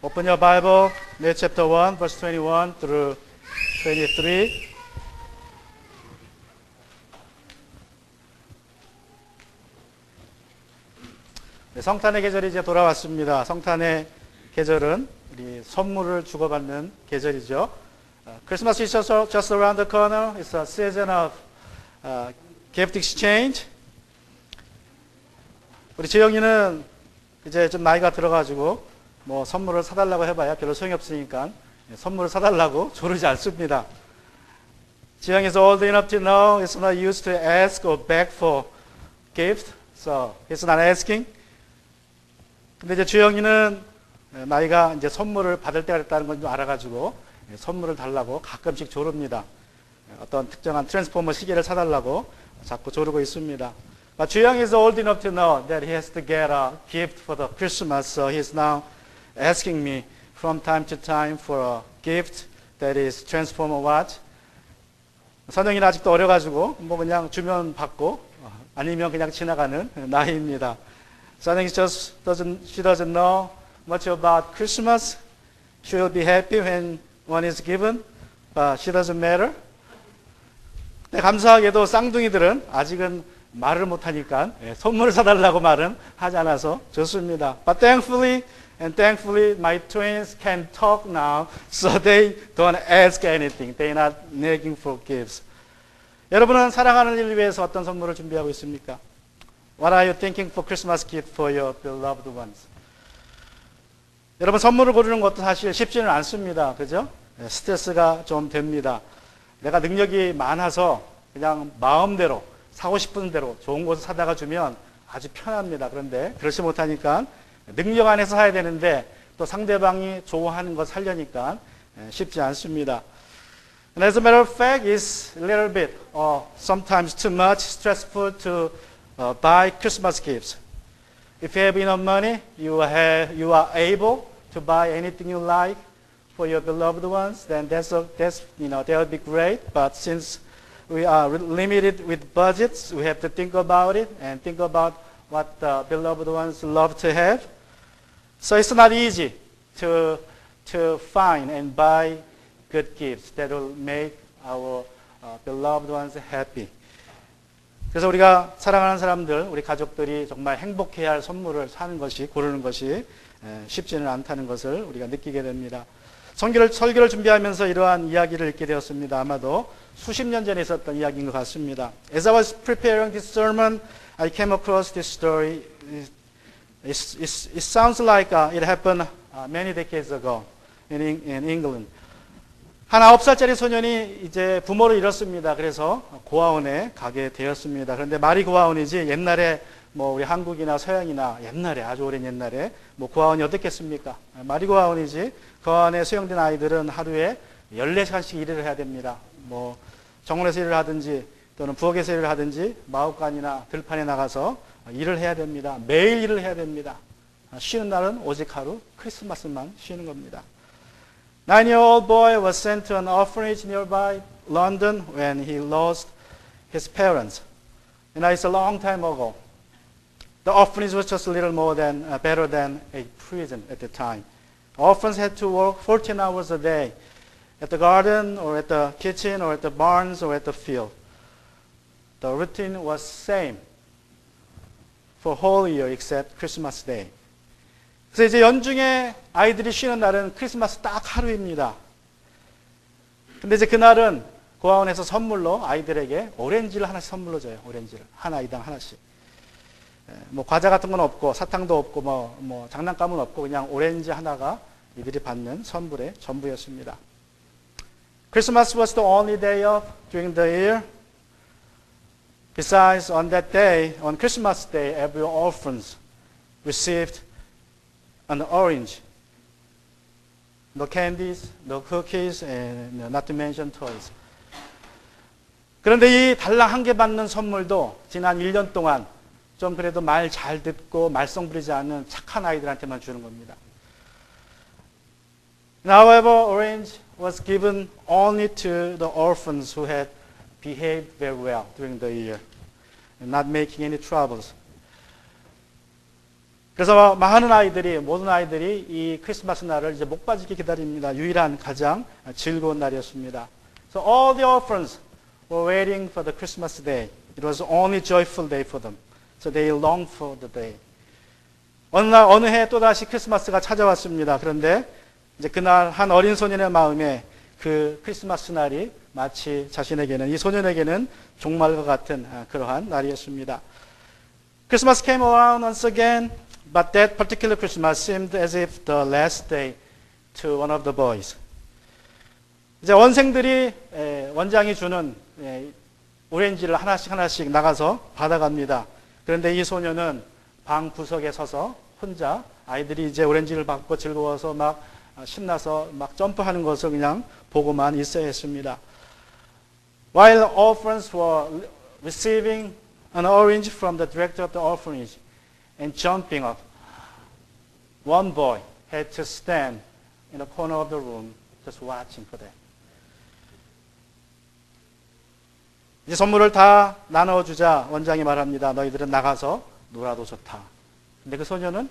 Open your Bible, Matthew chapter 1, verse 21 through 23. 네, 성탄의 계절이 이제 돌아왔습니다. 성탄의 계절은 우리 선물을 주고받는 계절이죠. Christmas is just around the corner. It's a season of gift exchange. 우리 지영이는 이제 좀 나이가 들어가지고 뭐 선물을 사달라고 해봐야 별로 소용이 없으니까 선물을 사달라고 조르지 않습니다. 지영이 is old enough to know it's not used to ask or beg for gift, so he's not asking. 근데 이제 주영이는 나이가 이제 선물을 받을 때가 됐다는 걸 좀 알아가지고 선물을 달라고 가끔씩 조릅니다. 어떤 특정한 트랜스포머 시계를 사달라고 자꾸 조르고 있습니다. But 주영이 is old enough to know that he has to get a gift for the Christmas, so he's now asking me from time to time for a gift that is transformer watch. 선영이는 아직도 어려가지고 뭐 그냥 주면 받고 아니면 그냥 지나가는 나이입니다. 선영이 she doesn't know much about Christmas. She will be happy when one is given, but she doesn't matter. 근데 감사하게도 쌍둥이들은 아직은 말을 못하니까 선물을 사달라고 말은 하지 않아서 좋습니다. But thankfully my twins can talk now, so they don't ask anything. They're not nagging for gifts. 여러분은 사랑하는 이를 위해서 어떤 선물을 준비하고 있습니까? What are you thinking for Christmas gift for your beloved ones? 여러분 선물을 고르는 것도 사실 쉽지는 않습니다. 그죠? 스트레스가 좀 됩니다. 내가 능력이 많아서 그냥 마음대로 사고 싶은 대로 좋은 것을 사다가 주면 아주 편합니다. 그런데 그렇지 못하니까 능력 안에서 사야 되는데 또 상대방이 좋아하는 것 사려니까 쉽지 않습니다. And as a matter of fact, it's a little bit or sometimes too much stressful to buy Christmas gifts. If you have enough money, you are able to buy anything you like for your beloved ones, then that would be great. But since we are limited with budgets, we have to think about it and think about what the beloved ones love to have. So it's not easy to find and buy good gifts that will make our beloved ones happy. 그래서 우리가 사랑하는 사람들, 우리 가족들이 정말 행복해야 할 선물을 사는 것이, 고르는 것이 쉽지는 않다는 것을 우리가 느끼게 됩니다. 설교를 준비하면서 이러한 이야기를 읽게 되었습니다. 아마도 수십 년 전에 있었던 이야기인 것 같습니다. As I was preparing this sermon, I came across this story. It sounds like it happened many decades ago in England. 한 9살짜리 소년이 이제 부모를 잃었습니다. 그래서 고아원에 가게 되었습니다. 그런데 말이 고아원이지 옛날에 뭐 우리 한국이나 서양이나 옛날에 아주 오랜 옛날에 뭐 고아원이 어떻겠습니까? 말이 고아원이지 그 안에 수용된 아이들은 하루에 14시간씩 일을 해야 됩니다. 뭐 정원에서 일을 하든지 또는 부엌에서 일을 하든지 마을간이나 들판에 나가서 일을 해야 됩니다. 매일 일을 해야 됩니다. 쉬는 날은 오직 하루 크리스마스만 쉬는 겁니다. 9-year-old boy was sent to an orphanage nearby London when he lost his parents. It's a long time ago. The orphanage was just a little more better than a prison at the time. Orphans had to work 14 hours a day at the garden or at the kitchen or at the barns or at the field. The routine was same for whole year except Christmas Day. 그래서 이제 연중에 아이들이 쉬는 날은 크리스마스 딱 하루입니다. 근데 이제 그날은 고아원에서 선물로 아이들에게 오렌지를 하나씩 선물로 줘요. 오렌지를. 한 아이당 하나씩. 뭐 과자 같은 건 없고 사탕도 없고 뭐 장난감은 없고 그냥 오렌지 하나가 이들이 받는 선물의 전부였습니다. Christmas was the only day off during the year. Besides, on that day, on Christmas Day, every orphans received an orange. No candies, no cookies, and not to mention toys. 그런데 이 달랑 한 개 받는 선물도 지난 1년 동안 좀 그래도 말 잘 듣고 말썽 부리지 않는 착한 아이들한테만 주는 겁니다. However, orange was given only to the orphans who had behaved very well during the year and not making any troubles. 그래서 많은 아이들이, 모든 아이들이 이 크리스마스 날을 이제 목 빠지게 기다립니다. 유일한 가장 즐거운 날이었습니다. So all the orphans were waiting for the Christmas day. It was only joyful day for them. So they longed for the day. 어느 날, 어느 해 또다시 크리스마스가 찾아왔습니다. 그런데 이제 그날 한 어린 소년의 마음에 그 크리스마스 날이 마치 자신에게는, 이 소년에게는 종말과 같은 그러한 날이었습니다. Christmas came around once again, but that particular Christmas seemed as if the last day to one of the boys. 이제 원생들이 원장이 주는 오렌지를 하나씩 나가서 받아갑니다. 그런데 이 소년은 방 구석에 서서 혼자 아이들이 이제 오렌지를 받고 즐거워서 막 신나서 막 점프하는 것을 그냥 보고만 있어야 했습니다. While orphans were receiving an orange from the director of the orphanage and jumping up, one boy had to stand in the corner of the room just watching for them. 이제 선물을 다 나눠주자 원장이 말합니다. 너희들은 나가서 놀아도 좋다. 근데 그 소녀는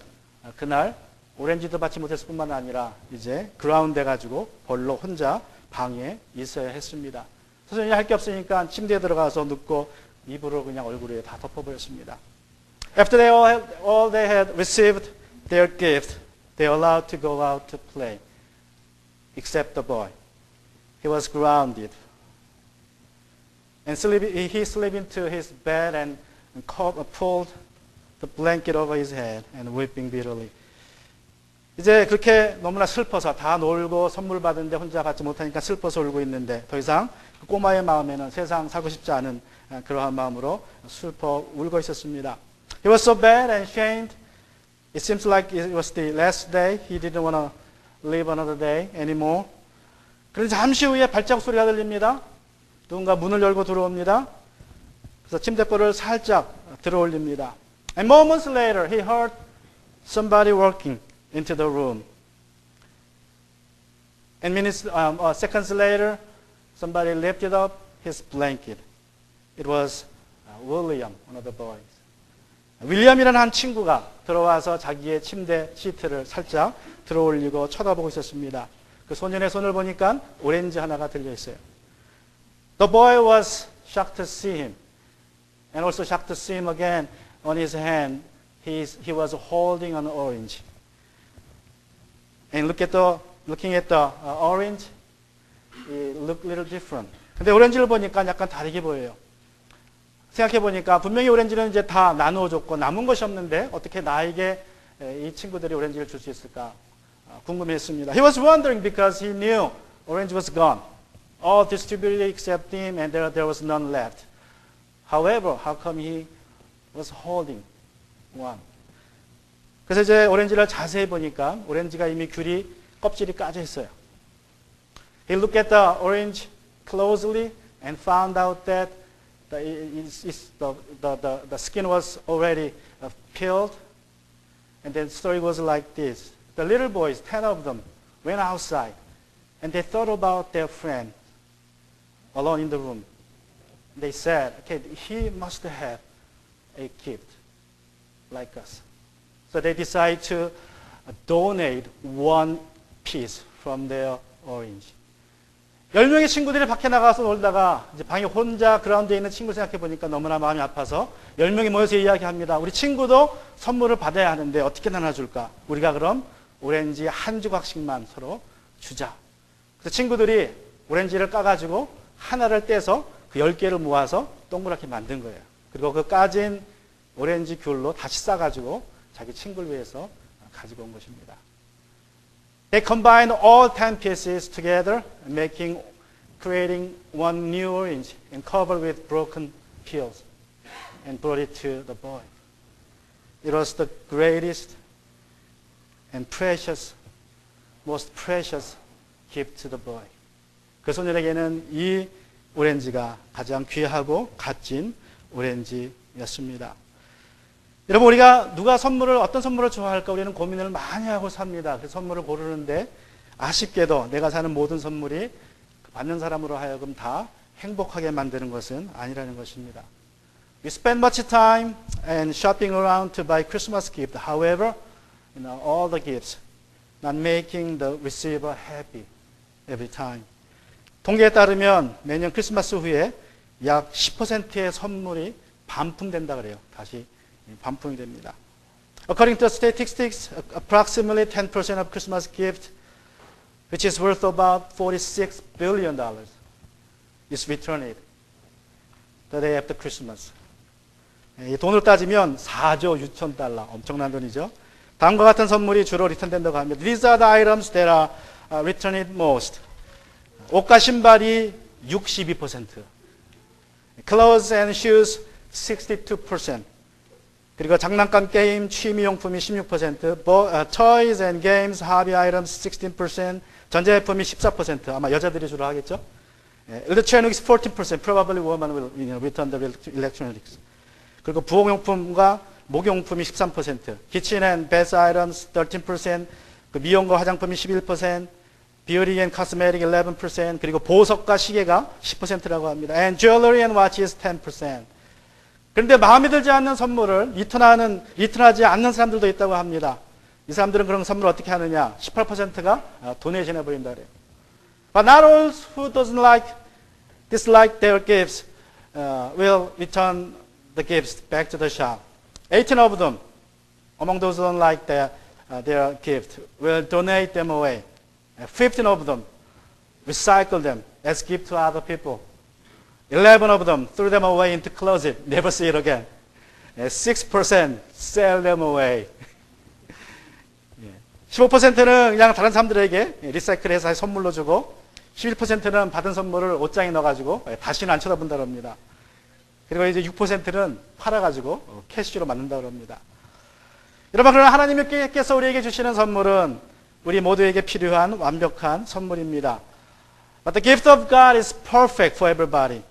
그날 오렌지도 받지 못했을 뿐만 아니라 이제 그라운드 가지고 홀로 혼자 방에 있어야 했습니다. 소년이 할 게 없으니까 침대에 들어가서 눕고 이불을 그냥 얼굴에 다 덮어버렸습니다. After all they had received their gift, they were allowed to go out to play, except the boy. He was grounded. And he slipped into his bed and pulled the blanket over his head and weeping bitterly. 이제 그렇게 너무나 슬퍼서 다 놀고 선물 받은데 혼자 받지 못하니까 슬퍼서 울고 있는데 더 이상 그 꼬마의 마음에는 세상 살고 싶지 않은 그러한 마음으로 슬퍼 울고 있었습니다. He was so bad and ashamed. It seems like it was the last day. He didn't want to live another day anymore. 그런데 잠시 후에 발자국 소리가 들립니다. 누군가 문을 열고 들어옵니다. 그래서 침대볼을 살짝 들어올립니다. And moments later, he heard somebody walking into the room. And seconds later, somebody lifted up his blanket. It was William, one of the boys. 윌리엄이라는 한 친구가 들어와서 자기의 침대 시트를 살짝 들어올리고 쳐다보고 있었습니다. 그 소년의 손을 보니까 오렌지 하나가 들려 있어요. The boy was shocked to see him, and also shocked to see him again. On his hand, he was holding an orange. And looking at the orange, it looked a little different. 근데 오렌지를 보니까 약간 다르게 보여요. 생각해 보니까 분명히 오렌지는 이제 다 나누어 줬고 남은 것이 없는데 어떻게 나에게 이 친구들이 오렌지를 줄 수 있을까 궁금했습니다. He was wondering because he knew orange was gone. All distributed except him, and there was none left. However, how come he was holding one? 그래서 이제 오렌지를 자세히 보니까 오렌지가 이미 껍질이 까져 있어요. He looked at the orange closely and found out that the skin was already peeled. And then the story goes like this. The little boys, 10 of them, went outside and they thought about their friend alone in the room. They said, okay, he must have a gift like us. So they decided to donate one piece from their orange. 10명의 친구들이 밖에 나가서 놀다가 이제 방에 혼자 그라운드에 있는 친구 생각해 보니까 너무나 마음이 아파서 10명이 모여서 이야기합니다. 우리 친구도 선물을 받아야 하는데 어떻게 나눠줄까? 우리가 그럼 오렌지 한 조각씩만 서로 주자. 그래서 친구들이 오렌지를 까가지고 하나를 떼서 그 10개를 모아서 동그랗게 만든 거예요. 그리고 그 까진 오렌지 귤로 다시 싸가지고 자기 친구를 위해서 가지고 온 것입니다. They combined all 10 pieces together, creating one new orange and covered with broken peels and brought it to the boy. It was the greatest and precious, most precious gift to the boy. 그 소년에게는 이 오렌지가 가장 귀하고 값진 오렌지였습니다. 여러분, 우리가 누가 어떤 선물을 좋아할까 우리는 고민을 많이 하고 삽니다. 그 선물을 고르는데 아쉽게도 내가 사는 모든 선물이 받는 사람으로 하여금 다 행복하게 만드는 것은 아니라는 것입니다. We spend much time and shopping around to buy Christmas gifts. However, all the gifts not making the receiver happy every time. 통계에 따르면 매년 크리스마스 후에 약 10%의 선물이 반품된다 그래요. 다시 반품이 됩니다. According to statistics, approximately 10% of Christmas gifts, which is worth about $46 billion, is returned the day after Christmas. 이 돈으로 따지면 4조 6천 달러, 엄청난 돈이죠. 다음과 같은 선물이 주로 리턴된다고 합니다. These are the items that are returned most. 옷과 신발이 62%, clothes and shoes 62%, 그리고 장난감, 게임, 취미용품이 16%, toys and games, hobby items 16%, 전자제품이 14%, 아마 여자들이 주로 하겠죠. Electronics 14%, probably women will return the electronics. 그리고 부엌용품과 목욕용품이 13%, kitchen and bath items 13%, 그 미용과 화장품이 11%, beauty and cosmetic 11%, 그리고 보석과 시계가 10%라고 합니다. And jewelry and watches 10%. 그런데 마음에 들지 않는 선물을 리턴하지 않는 사람들도 있다고 합니다. 이 사람들은 그런 선물을 어떻게 하느냐? 18%가 도네이션해 버린다 그래요. But not all who dislike their gifts will return the gifts back to the shop. 18 of them, among those who don't like their gift, will donate them away. 15 of them recycle them as gift to other people. 11 of them threw them away into closet, never see it again. 6% sell them away. 15%는 그냥 다른 사람들에게 리사이클해서 선물로 주고 11%는 받은 선물을 옷장에 넣어가지고 다시는 안 쳐다본다고 합니다. 그리고 이제 6%는 팔아가지고 캐시로 만든다고 합니다. 여러분, 그러나 하나님께서 우리에게 주시는 선물은 우리 모두에게 필요한 완벽한 선물입니다. But the gift of God is perfect for everybody.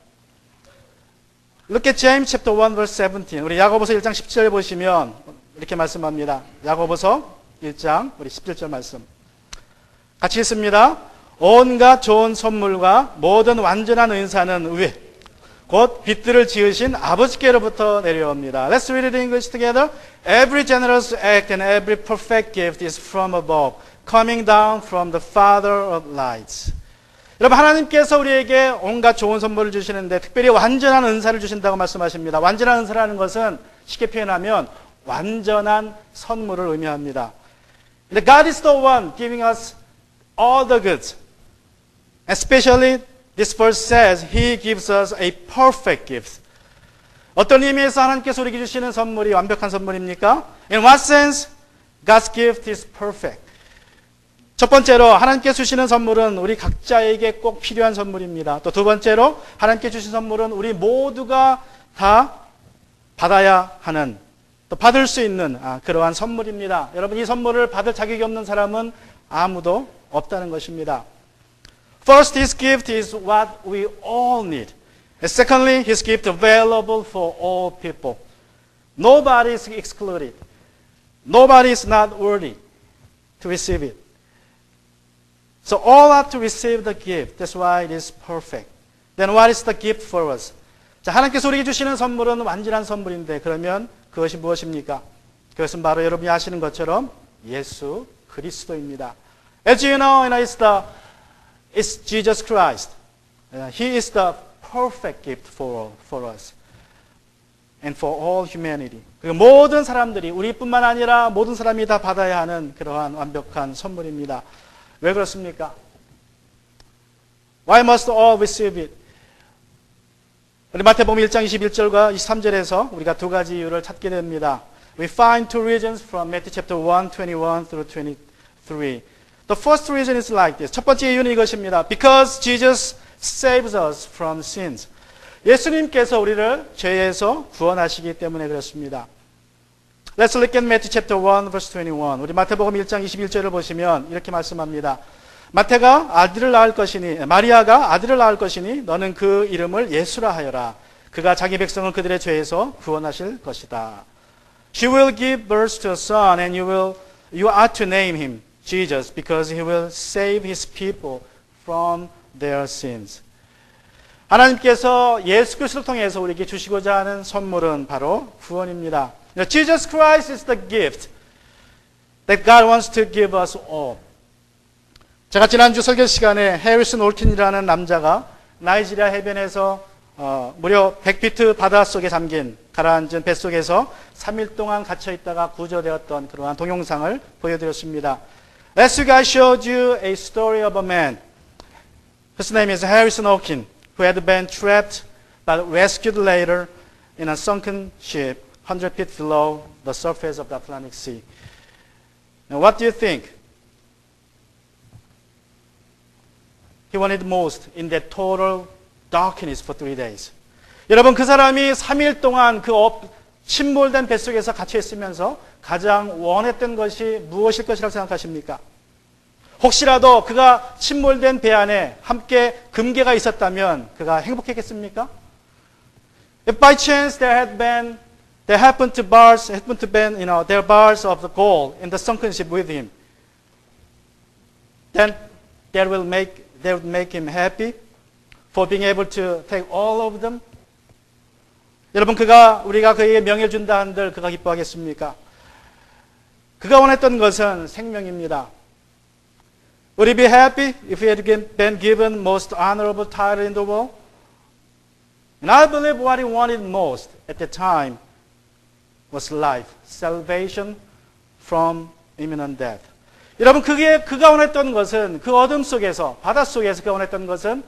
Look at James chapter 1 verse 17. 우리 야고보서 1장 17절 보시면 이렇게 말씀합니다. 야고보서 1장 우리 17절 말씀. 같이 읽습니다. 온갖 좋은 선물과 모든 완전한 은사는 위에 곧 빛들을 지으신 아버지께로부터 내려옵니다. Let's read it in English together. Every generous act and every perfect gift is from above, coming down from the Father of lights. 여러분, 하나님께서 우리에게 온갖 좋은 선물을 주시는데 특별히 완전한 은사를 주신다고 말씀하십니다. 완전한 은사라는 것은 쉽게 표현하면 완전한 선물을 의미합니다. God is the one giving us all the goods. Especially this verse says He gives us a perfect gift. 어떤 의미에서 하나님께서 우리에게 주시는 선물이 완벽한 선물입니까? In what sense God's gift is perfect? 첫 번째로 하나님께서 주시는 선물은 우리 각자에게 꼭 필요한 선물입니다. 또 두 번째로 하나님께 주신 선물은 우리 모두가 다 받아야 하는, 또 받을 수 있는 그러한 선물입니다. 여러분, 이 선물을 받을 자격이 없는 사람은 아무도 없다는 것입니다. First, His gift is what we all need. And secondly, His gift available for all people. Nobody is excluded. Nobody is not worthy to receive it. So all are to receive the gift. That's why it is perfect. Then what is the gift for us? 자, 하나님께서 우리에게 주시는 선물은 완전한 선물인데 그러면 그것이 무엇입니까? 그것은 바로 여러분이 아시는 것처럼 예수 그리스도입니다. As you know, it's Jesus Christ. He is the perfect gift for us and for all humanity. 그리고 모든 사람들이, 우리뿐만 아니라 모든 사람이 다 받아야 하는 그러한 완벽한 선물입니다. 왜 그렇습니까? Why must all receive it? 우리 마태복음 1장 21절과 23절에서 우리가 두 가지 이유를 찾게 됩니다. We find two reasons from Matthew chapter 1, 21 through 23. The first reason is like this. 첫 번째 이유는 이것입니다. Because Jesus saves us from sins. 예수님께서 우리를 죄에서 구원하시기 때문에 그렇습니다. Let's look at Matthew chapter 1 verse 21. 우리 마태복음 1장 21절을 보시면 이렇게 말씀합니다. 마리아가 아들을 낳을 것이니 너는 그 이름을 예수라 하여라. 그가 자기 백성을 그들의 죄에서 구원하실 것이다. She will give birth to a son and you are to name him Jesus because he will save his people from their sins. 하나님께서 예수 그리스도를 통해서 우리에게 주시고자 하는 선물은 바로 구원입니다. Jesus Christ is the gift that God wants to give us all. 제가 지난주 설교 시간에 해리슨 올킨이라는 남자가 나이지리아 해변에서 무려 100피트 바닷속에 잠긴 가라앉은 뱃속에서 3일 동안 갇혀 있다가 구조되었던 그러한 동영상을 보여드렸습니다. Last week I showed you a story of a man whose name is Harrison Olkin, who had been trapped but rescued later in a sunken ship 100 feet below the surface of the Atlantic Sea. Now what do you think he wanted most in that total darkness for 3 days? 여러분, 그 사람이 3일 동안 그 침몰된 뱃속에서 갇혀 있으면서 가장 원했던 것이 무엇일 것이라고 생각하십니까? 혹시라도 그가 침몰된 배 안에 함께 금괴가 있었다면 그가 행복했겠습니까? If by chance there happened to be, there bars of the gold in the sunken ship with him, then that would make him happy for being able to take all of them. 여러분, 우리가 그에게 명예를 준다 한들 그가 기뻐하겠습니까? 그가 원했던 것은 생명입니다. Would he be happy if he had been given most honorable title in the world? And I believe what he wanted most at the time was life, salvation from imminent death. 여러분, 그가 원했던 것은 그 어둠 속에서, 바닷속에서 그가 원했던 것은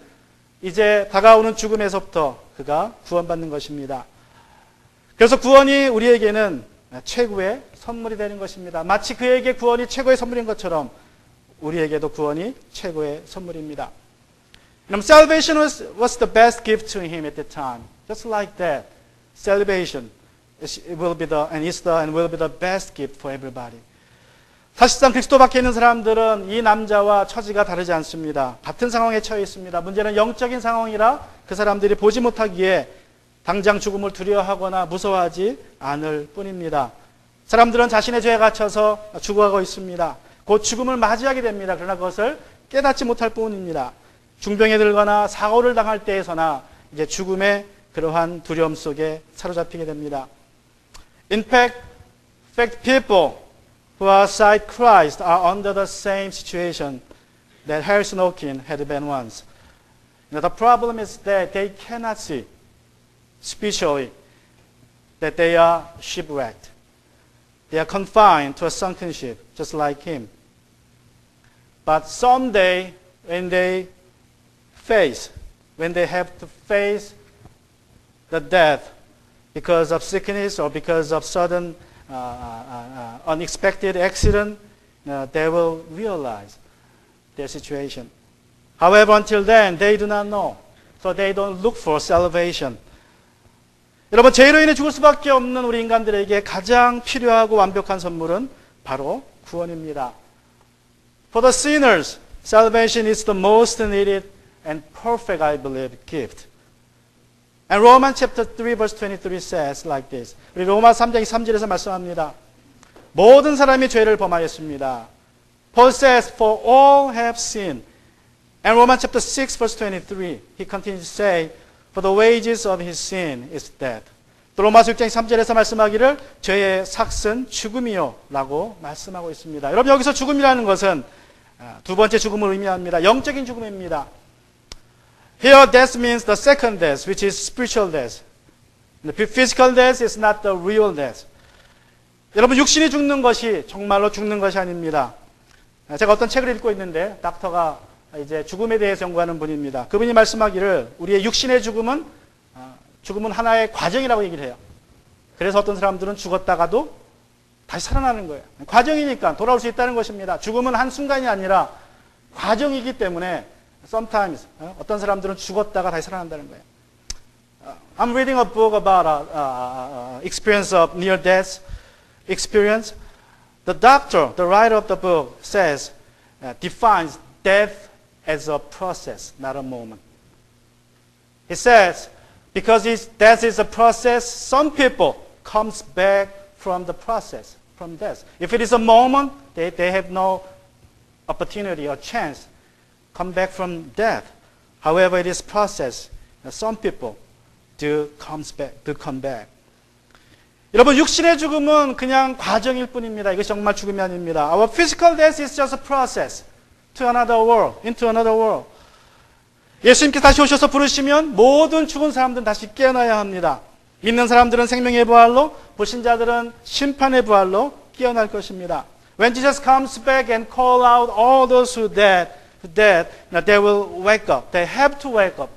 이제 다가오는 죽음에서부터 그가 구원받는 것입니다. 그래서 구원이 우리에게는 최고의 선물이 되는 것입니다. 마치 그에게 구원이 최고의 선물인 것처럼 우리에게도 구원이 최고의 선물입니다. Salvation was the best gift to him at the time. Just like that, salvation will be the best gift for everybody. 사실상 그리스도 밖에 있는 사람들은 이 남자와 처지가 다르지 않습니다. 같은 상황에 처해 있습니다. 문제는 영적인 상황이라 그 사람들이 보지 못하기에 당장 죽음을 두려워하거나 무서워하지 않을 뿐입니다. 사람들은 자신의 죄에 갇혀서 죽어가고 있습니다. 곧 죽음을 맞이하게 됩니다. 그러나 그것을 깨닫지 못할 뿐입니다. 중병에 들거나 사고를 당할 때에서나 이제 죽음의 그러한 두려움 속에 사로잡히게 됩니다. In fact, people who are outside Christ are under the same situation that Harrison Olkin had been once. The problem is that they cannot see spiritually that they are shipwrecked. They are confined to a sunken ship, just like him. But someday, when they have to face the death because of sickness or because of sudden unexpected accident, they will realize their situation. However, until then, they do not know. So they don't look for salvation. 여러분, 죄로 인해 죽을 수밖에 없는 우리 인간들에게 가장 필요하고 완벽한 선물은 바로 구원입니다. For the sinners, salvation is the most needed and perfect, I believe, gift. And Romans chapter 3 verse 23 says like this. 우리 로마 3장 3절에서 말씀합니다. 모든 사람이 죄를 범하였습니다. Paul says, for all have sinned. And Romans chapter 6 verse 23, he continues to say, for the wages of his sin is death. 또 로마서 6장 3절에서 말씀하기를 죄의 삭은 죽음이요 라고 말씀하고 있습니다. 여러분, 여기서 죽음이라는 것은 두 번째 죽음을 의미합니다. 영적인 죽음입니다. Here death means the second death, which is spiritual death. The physical death is not the real death. 여러분, 육신이 죽는 것이 정말로 죽는 것이 아닙니다. 제가 어떤 책을 읽고 있는데 닥터가 이제 죽음에 대해서 연구하는 분입니다. 그분이 말씀하기를 우리의 육신의 죽음은 하나의 과정이라고 얘기를 해요. 그래서 어떤 사람들은 죽었다가도 다시 살아나는 거예요. 과정이니까 돌아올 수 있다는 것입니다. 죽음은 한순간이 아니라 과정이기 때문에 sometimes 어떤 사람들은 죽었다가 다시 살아난다는 거예요. I'm reading a book about experience of near-death experience. The doctor, the writer of the book, says, defines death as a process, not a moment. He says, because death is a process, some people comes back from the process, from death. If it is a moment, they have no opportunity or chance come back from death. However, it is process. some people do come back. 여러분, 육신의 죽음은 그냥 과정일 뿐입니다. 이것이 정말 죽음이 아닙니다. Our physical death is just a process to another world, into another world. 예수님께서 다시 오셔서 부르시면 모든 죽은 사람들은 다시 깨어나야 합니다. 믿는 사람들은 생명의 부활로, 불신자들은 심판의 부활로 깨어날 것입니다. When Jesus comes back and call out all those who dead, they will wake up. They have to wake up.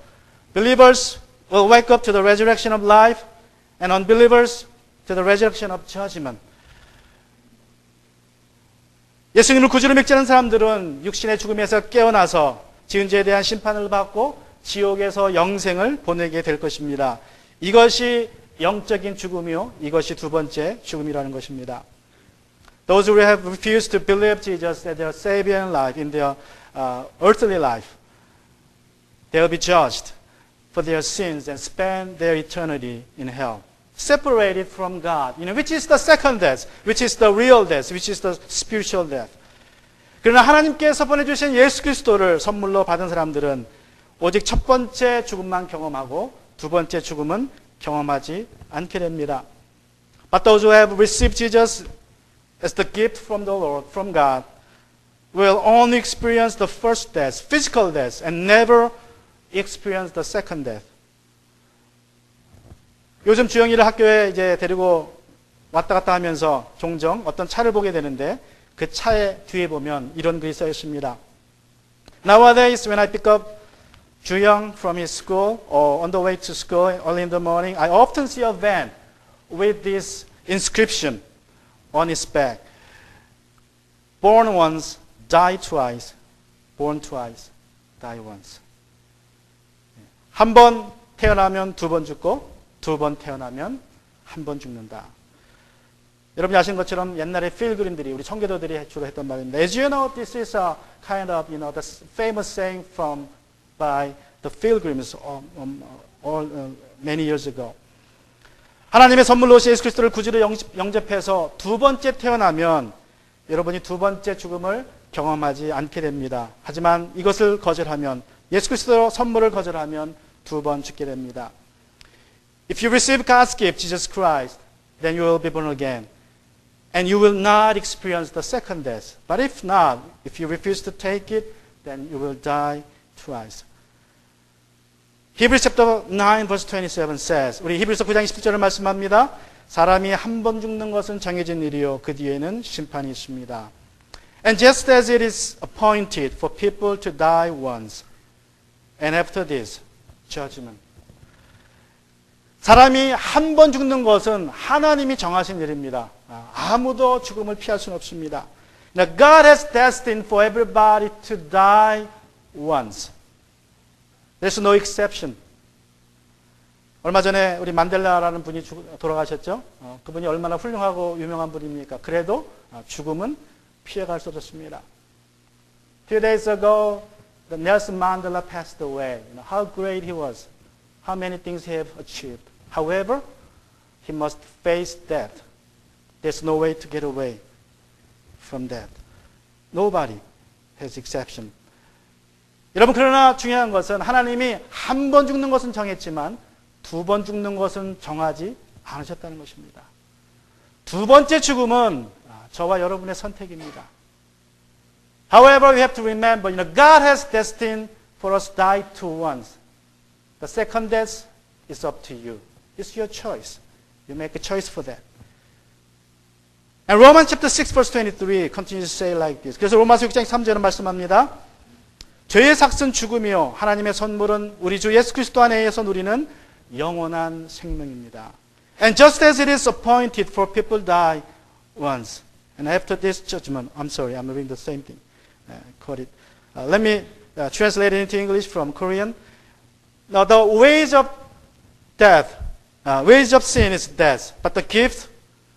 Believers will wake up to the resurrection of life, and unbelievers to the resurrection of judgment. 예수님을 구주로 믿지 않은 사람들은 육신의 죽음에서 깨어나서 지은 죄에 대한 심판을 받고 지옥에서 영생을 보내게 될 것입니다. 이것이 영적인 죽음이요, 이것이 두 번째 죽음이라는 것입니다. Those who have refused to believe Jesus as their Savior in life, in their earthly life, they will be judged for their sins and spend their eternity in hell, separated from God, which is the second death, which is the real death, which is the spiritual death. 그러나 하나님께서 보내주신 예수 그리스도를 선물로 받은 사람들은 오직 첫 번째 죽음만 경험하고 두 번째 죽음은 경험하지 않게 됩니다. But those who have received Jesus as the gift from the Lord, from God, will only experience the first death, physical death, and never experience the second death. 요즘 주영이를 학교에 이제 데리고 왔다 갔다 하면서 종종 어떤 차를 보게 되는데 그 차의 뒤에 보면 이런 글이 써 있습니다. Nowadays, when I pick up 주영 from his school or on the way to school early in the morning, I often see a van with this inscription on its back. Born once, die twice. Born twice, die once. 한 번 태어나면 두 번 죽고 두 번 태어나면 한 번 죽는다. 여러분이 아시는 것처럼 옛날에 필그림들이 우리 청교도들이 주로 했던 말입니다. As you know, this is a kind of the famous saying by the pilgrims many years ago. 하나님의 선물로 오신 예수 그리스도를 구주로 영접해서 두 번째 태어나면 여러분이 두 번째 죽음을 경험하지 않게 됩니다. 하지만 이것을 거절하면, 예수 그리스도 선물을 거절하면 두 번 죽게 됩니다. If you receive God's gift, Jesus Christ, then you will be born again. And you will not experience the second death. But if not, if you refuse to take it, then you will die twice. Hebrews chapter 9 verse 27 says, 우리 히브리서 9장 27절을 말씀합니다. 사람이 한 번 죽는 것은 정해진 일이요, 그 뒤에는 심판이 있습니다. And just as it is appointed for people to die once, and after this, judgment. 사람이 한 번 죽는 것은 하나님이 정하신 일입니다. 아무도 죽음을 피할 수는 없습니다. Now God has destined for everybody to die once. There's no exception. 얼마 전에 우리 만델라라는 분이 돌아가셨죠? 그분이 얼마나 훌륭하고 유명한 분입니까? 그래도 죽음은 피해갈 수 없었습니다. Few days ago, Nelson Mandela passed away. How great he was. How many things he have achieved. However, he must face death. There's no way to get away from death. Nobody has exception. 여러분, 그러나 중요한 것은 하나님이 한 번 죽는 것은 정했지만 두 번 죽는 것은 정하지 않으셨다는 것입니다. 두 번째 죽음은 저와 여러분의 선택입니다. However, we have to remember, God has destined for us to die to once. The second death is up to you. It's your choice. You make a choice for that. And Romans chapter 6 verse 23 continues to say like this. 그래서 로마서 6장 3절은 말씀합니다. 죄의 삭은 죽음이요 하나님의 선물은 우리 주 예수 그리스도 안에서 누리는 영원한 생명입니다. And just as it is appointed for people to die once, and after this judgment, I'm sorry, I'm reading the same thing. Let me translate it into English from Korean. Now the wage of death, wage of sin is death, but the gift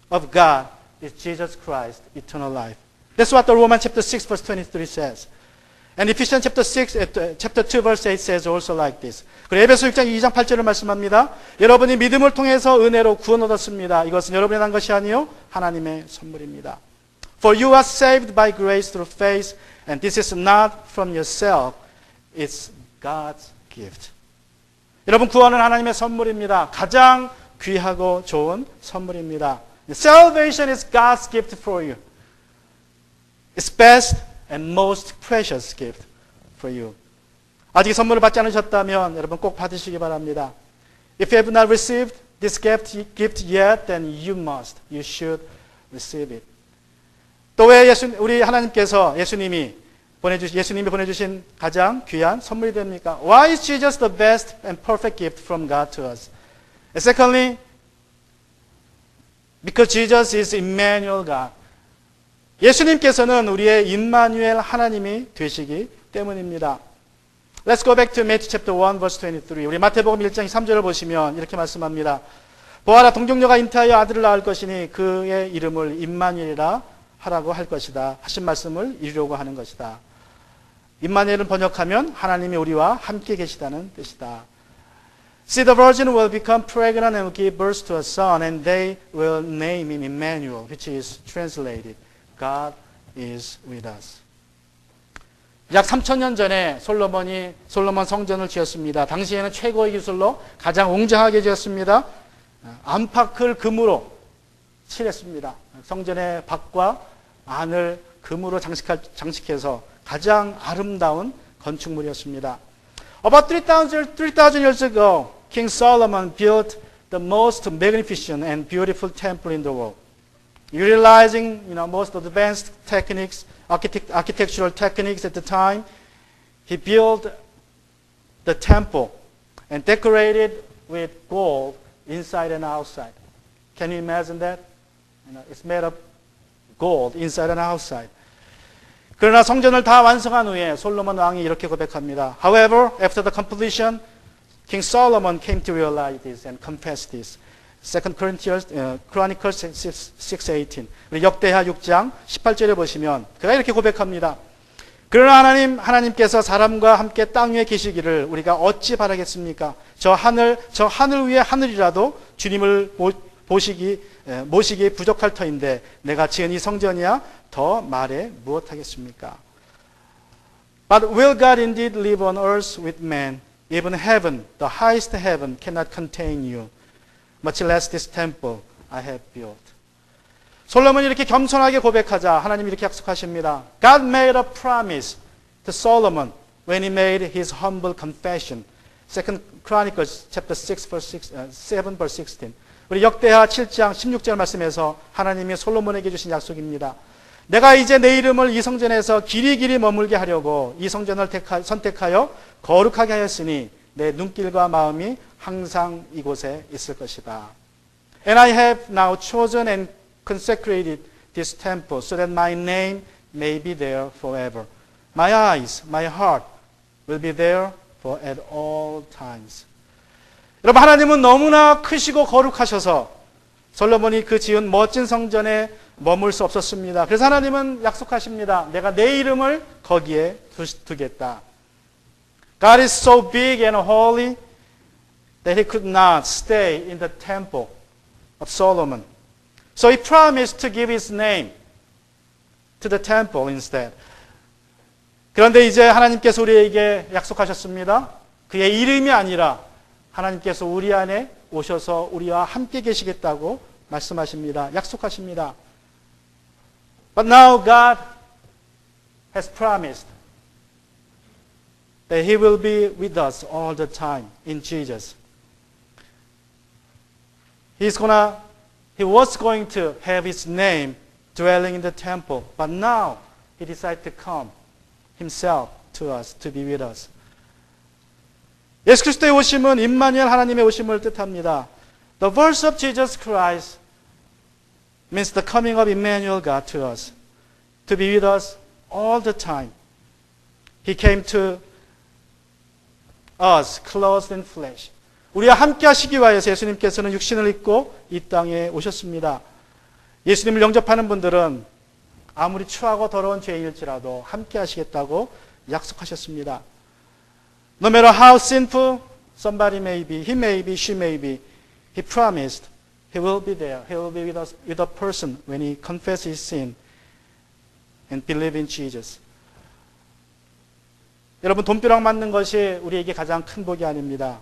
of God is Jesus Christ, eternal life. That's what the Romans chapter 6 verse 23 says. And Ephesians chapter 2 verse 8 says also like this. 그리고 에베소 6장 2장 8절을 말씀합니다. 여러분이 믿음을 통해서 은혜로 구원 얻었습니다. 이것은 여러분이 난 것이 아니요 하나님의 선물입니다. For you are saved by grace through faith, and this is not from yourself, it's God's gift. 여러분, 구원은 하나님의 선물입니다. 가장 귀하고 좋은 선물입니다. Salvation is God's gift for you. It's best and most precious gift for you. 아직 선물을 받지 않으셨다면 여러분 꼭 받으시기 바랍니다. If you have not received this gift yet, then you should receive it. 또 왜 우리 하나님께서 예수님이 보내주신 가장 귀한 선물이 됩니까? Why is Jesus the best and perfect gift from God to us? And secondly, because Jesus is Emmanuel God. 예수님께서는 우리의 임마누엘 하나님이 되시기 때문입니다. Let's go back to Matthew chapter 1 verse 23. 우리 마태복음 1장 3절을 보시면 이렇게 말씀합니다. 보아라, 동정녀가 잉태하여 아들을 낳을 것이니 그의 이름을 임마누엘이라 하라고 할 것이다. 하신 말씀을 이루려고 하는 것이다. 임마누엘은 번역하면 하나님이 우리와 함께 계시다는 뜻이다. See, the virgin will become pregnant and will give birth to a son, and they will name him Emmanuel, which is translated, God is with us. 약 3,000년 전에 솔로몬 성전을 지었습니다. 당시에는 최고의 기술로 가장 웅장하게 지었습니다. 안팎을 금으로 칠했습니다. 성전의 밖과 안을 금으로 장식해서 가장 아름다운 건축물이었습니다. About 3,000 years ago, King Solomon built the most magnificent and beautiful temple in the world. Utilizing most advanced techniques, architectural techniques at the time, he built the temple and decorated with gold inside and outside. Can you imagine that? It's made of gold inside and outside. 그러나 성전을 다 완성한 후에 솔로몬 왕이 이렇게 고백합니다. However, after the completion, King Solomon came to realize this and confess this. 2 Chronicles 6:18. 우리 역대하 6장 18절에 보시면 그가 이렇게 고백합니다. 그러나 하나님께서 사람과 함께 땅 위에 계시기를 우리가 어찌 바라겠습니까? 저 하늘 위에 하늘이라도 주님을 모시기 부족할 터인데 내가 지은 이 성전이야 더 말해 무엇하겠습니까? But will God indeed live on earth with man? Even heaven, the highest heaven, cannot contain you. Much less this temple I have built. 솔로몬이 이렇게 겸손하게 고백하자 하나님이 이렇게 약속하십니다. God made a promise to Solomon when he made his humble confession. 2 Chronicles chapter 6 verse 7 verse 16. 우리 역대하 7장 16절 말씀에서 하나님이 솔로몬에게 주신 약속입니다. 내가 이제 내 이름을 이 성전에서 길이길이 머물게 하려고 이 성전을 선택하여 거룩하게 하였으니 내 눈길과 마음이 항상 이곳에 있을 것이다. And I have now chosen and consecrated this temple so that my name may be there forever. My eyes, my heart will be there for at all times. 여러분, 하나님은 너무나 크시고 거룩하셔서 솔로몬이 그 지은 멋진 성전에 머물 수 없었습니다. 그래서 하나님은 약속하십니다. 내가 내 이름을 거기에 두겠다. God is so big and holy that he could not stay in the temple of Solomon. So he promised to give his name to the temple instead. 그런데 이제 하나님께서 우리에게 약속하셨습니다. 그의 이름이 아니라 하나님께서 우리 안에 오셔서 우리와 함께 계시겠다고 말씀하십니다. 약속하십니다. But now God has promised that He will be with us all the time in Jesus. He was going to have His name dwelling in the temple, but now He decided to come Himself to us, to be with us. 예수 그리스도의 오심은 임마누엘 하나님의 오심을 뜻합니다. The birth of Jesus Christ means the coming of Emmanuel God to us, to be with us all the time. He came to us clothed in flesh. 우리와 함께 하시기 위하여서 예수님께서는 육신을 입고 이 땅에 오셨습니다. 예수님을 영접하는 분들은 아무리 추하고 더러운 죄인일지라도 함께 하시겠다고 약속하셨습니다. No matter how sinful somebody may be, he may be, she may be, He promised He will be there. He will be with us, with a person when he confesses his sin and believe in Jesus. 여러분, 돈벼락 맞는 것이 우리에게 가장 큰 복이 아닙니다.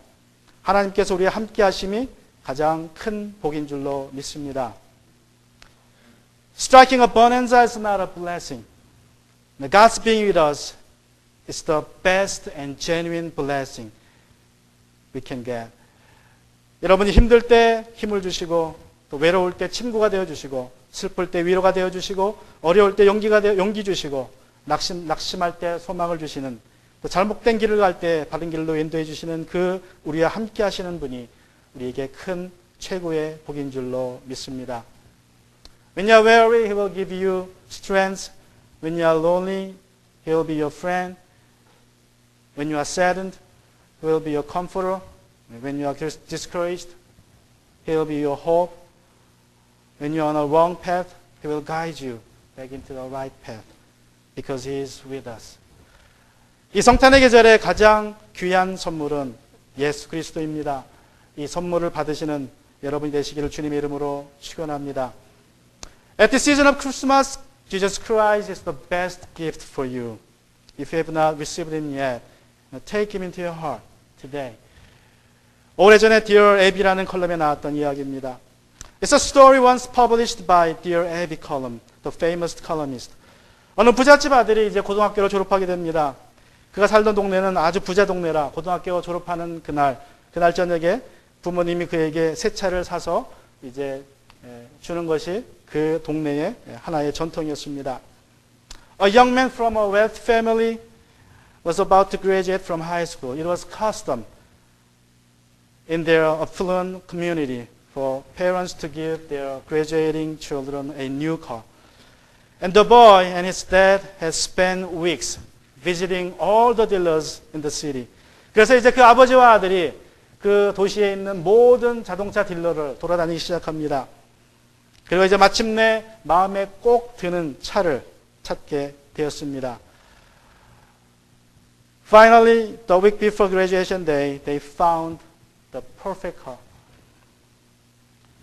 하나님께서 우리와 함께 하심이 가장 큰 복인 줄로 믿습니다. Striking a bonanza is not a blessing. God's being with us is the best and genuine blessing we can get. 여러분이 힘들 때 힘을 주시고 또 외로울 때 친구가 되어주시고 슬플 때 위로가 되어주시고 어려울 때 용기 주시고 낙심할 때 소망을 주시는 또 잘못된 길을 갈 때 바른 길로 인도해 주시는 그 우리와 함께 하시는 분이 우리에게 큰 최고의 복인 줄로 믿습니다. When you are weary, He will give you strength. When you are lonely, He will be your friend. When you are saddened, He will be your comforter. When you are discouraged, He will be your hope. When you are on a wrong path, He will guide you back into the right path because He is with us. 이 성탄의 계절에 가장 귀한 선물은 예수 그리스도입니다. 이 선물을 받으시는 여러분이 되시기를 주님의 이름으로 축원합니다. At the season of Christmas, Jesus Christ is the best gift for you. If you have not received Him yet, take Him into your heart today. 오래전에 Dear Abby라는 컬럼에 나왔던 이야기입니다. It's a story once published by Dear Abby column, the famous columnist. 어느 부잣집 아들이 이제 고등학교를 졸업하게 됩니다. 그가 살던 동네는 아주 부자 동네라 고등학교 졸업하는 그날 저녁에 부모님이 그에게 새 차를 사서 이제 주는 것이 그 동네의 하나의 전통이었습니다. A young man from a wealthy family was about to graduate from high school. It was custom in their affluent community for parents to give their graduating children a new car. And the boy and his dad had spent weeks visiting all the dealers in the city. 그래서 이제 그 아버지와 아들이 그 도시에 있는 모든 자동차 딜러를 돌아다니기 시작합니다. 그리고 이제 마침내 마음에 꼭 드는 차를 찾게 되었습니다. Finally, the week before graduation day, they found the perfect car.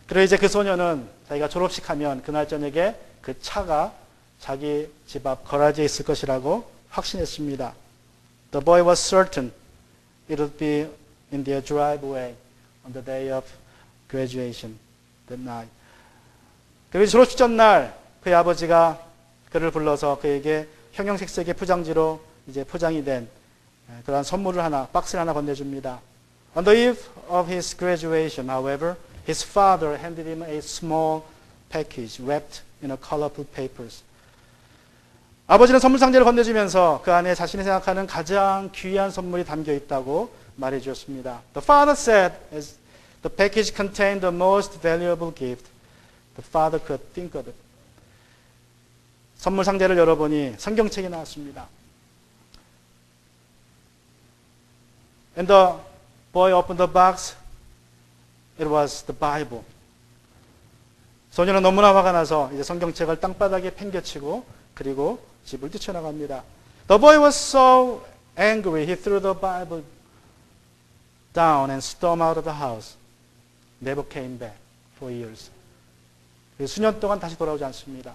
그리고 이제 그 소녀는 자기가 졸업식하면 그날 저녁에 그 차가 자기 집 앞 거라지에 있을 것이라고 확신했습니다. The boy was certain it would be in their driveway on the day of graduation that night. 그리고 졸업식 전날 그의 아버지가 그를 불러서 그에게 형형색색의 포장지로 이제 포장이 된 그러한 선물을 박스를 하나 건네줍니다. On the eve of his graduation, however, his father handed him a small package wrapped in a colorful papers. 아버지는 선물 상자를 건네주면서 그 안에 자신이 생각하는 가장 귀한 선물이 담겨 있다고 말해 주었습니다. The father said, as the package contained the most valuable gift, the father could think of it. 선물 상자를 열어보니 성경책이 나왔습니다. And the boy opened the box. It was the Bible. 소녀는 너무나 화가 나서 이제 성경책을 땅바닥에 팽개치고 그리고 집을 뛰쳐나갑니다. The boy was so angry, he threw the Bible down and stormed out of the house. Never came back for years. 수년 동안 다시 돌아오지 않습니다.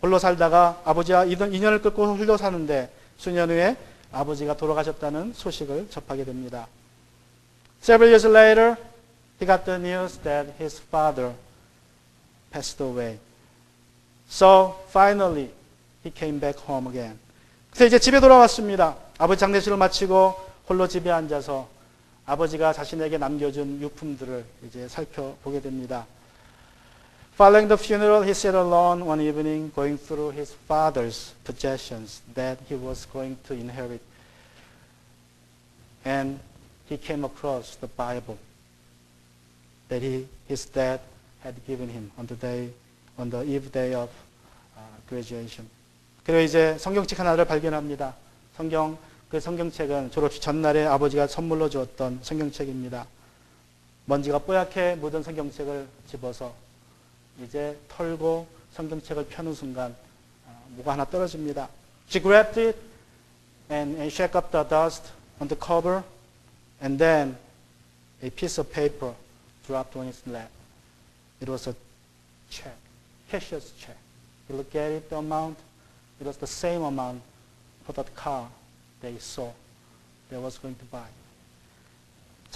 홀로 살다가 아버지와 인연을 끊고 홀로 사는데 수년 후에 아버지가 돌아가셨다는 소식을 접하게 됩니다. Several years later, he got the news that his father passed away. So finally, he came back home again. 그래서 이제 집에 돌아왔습니다. 아버지 장례식을 마치고 홀로 집에 앉아서 아버지가 자신에게 남겨준 유품들을 이제 살펴보게 됩니다. Following the funeral, he sat alone one evening going through his father's possessions that he was going to inherit. And he came across the Bible that his dad had given him on the eve day of graduation. 그리고 이제 성경책 하나를 발견합니다. 그 성경책은 졸업식 전날에 아버지가 선물로 주었던 성경책입니다. 먼지가 뽀얗게 묻은 성경책을 집어서 이제 털고 성경책을 펴는 순간 뭐가 하나 떨어집니다. She grabbed it and shook up the dust on the cover and then a piece of paper dropped on his lap. It was a check, cashier's check. He looked at it, the amount. It was the same amount for that car they saw, they was going to buy.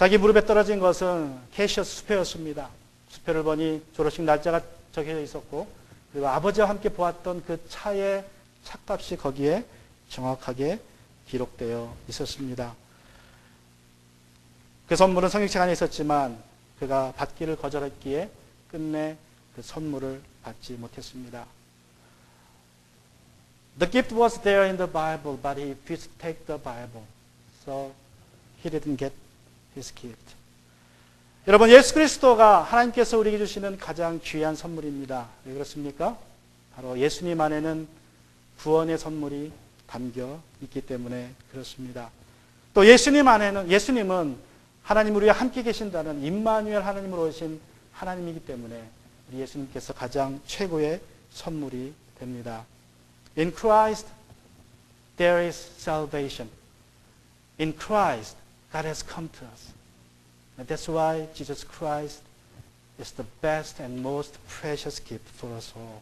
자기 무릎에 떨어진 것은 캐시어 수표였습니다. 수표를 보니 졸업식 날짜가 적혀져 있었고 그리고 아버지와 함께 보았던 그 차의 차값이 거기에 정확하게 기록되어 있었습니다. 그 선물은 성육책 안에 있었지만 그가 받기를 거절했기에 끝내 그 선물을 받지 못했습니다. The gift was there in the Bible, but he refused to take the Bible. So he didn't get his gift. 여러분, 예수 그리스도가 하나님께서 우리에게 주시는 가장 귀한 선물입니다. 왜 그렇습니까? 바로 예수님 안에는 구원의 선물이 담겨 있기 때문에 그렇습니다. 또 예수님은 하나님 우리와 함께 계신다는 임마누엘 하나님으로 오신 하나님이기 때문에 우리 예수님께서 가장 최고의 선물이 됩니다. In Christ there is salvation. In Christ God has come to us. And that's why Jesus Christ is the best and most precious gift for us all.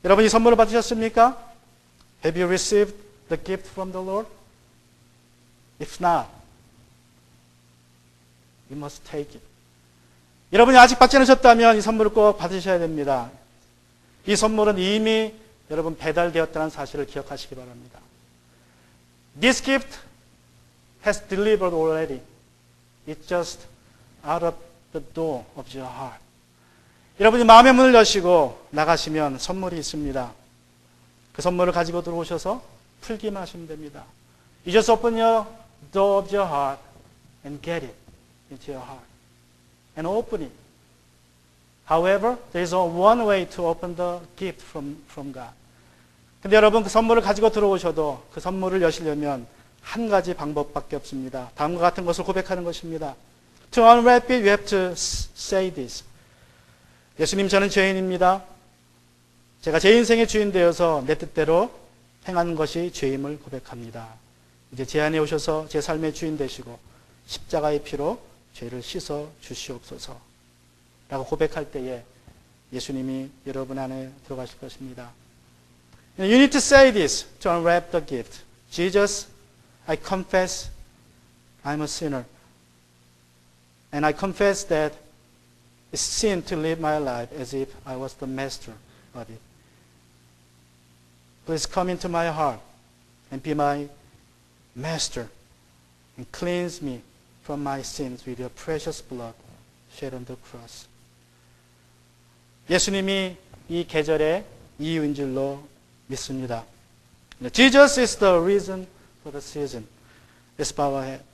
여러분 이 선물을 받으셨습니까? Have you received the gift from the Lord? If not, you must take it. 여러분이 아직 받지 않으셨다면 이 선물을 꼭 받으셔야 됩니다. 이 선물은 이미 여러분 배달되었다는 사실을 기억하시기 바랍니다. This gift has delivered already. It's just out of the door of your heart. 여러분이 마음의 문을 여시고 나가시면 선물이 있습니다. 그 선물을 가지고 들어오셔서 풀기만 하시면 됩니다. You just open your door of your heart and get it into your heart. And open it. However, there is only one way to open the gift from God. 근데 여러분 그 선물을 가지고 들어오셔도 그 선물을 여시려면 한 가지 방법밖에 없습니다. 다음과 같은 것을 고백하는 것입니다. To unwrap it, you have to say this. 예수님, 저는 죄인입니다. 제가 제 인생의 주인 되어서 내 뜻대로 행하는 것이 죄임을 고백합니다. 이제 제 안에 오셔서 제 삶의 주인 되시고 십자가의 피로 죄를 씻어 주시옵소서 라고 고백할 때에 예수님이 여러분 안에 들어가실 것입니다. You need to say this to unwrap the gift. Jesus, I confess I'm a sinner. And I confess that it's sin to live my life as if I was the master of it. Please come into my heart and be my master and cleanse me from my sins with your precious blood shed on the cross. 예수님이 이 계절의 이유인 줄로 믿습니다. Jesus is the reason for the season. Let's bow our head.